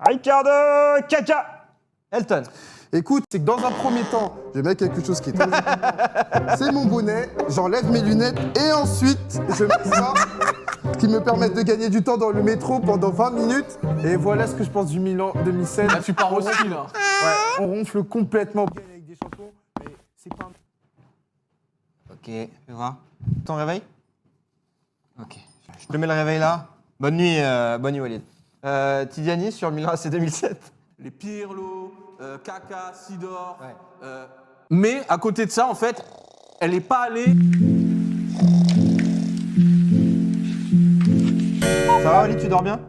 Ricardo Caca. Elton. Écoute, c'est que dans un premier temps, je mets quelque chose qui est très important. C'est mon bonnet, j'enlève mes lunettes et ensuite, je mets ça qui me permettent de gagner du temps dans le métro pendant 20 minutes. Et voilà ce que je pense du Milan 2007. Là, tu pars au ski, là. Ouais, on ronfle complètement avec des champions, mais c'est pas... Ok, fais voir. Ton réveil? Ok. Je te mets le réveil là. Bonne nuit Walid. Tidiane sur le Milan AC 2007. Les Pirlo, Kaka, Sidor. Ouais. Mais à côté de ça, en fait, elle est pas allée. Ça va Walid, tu dors bien?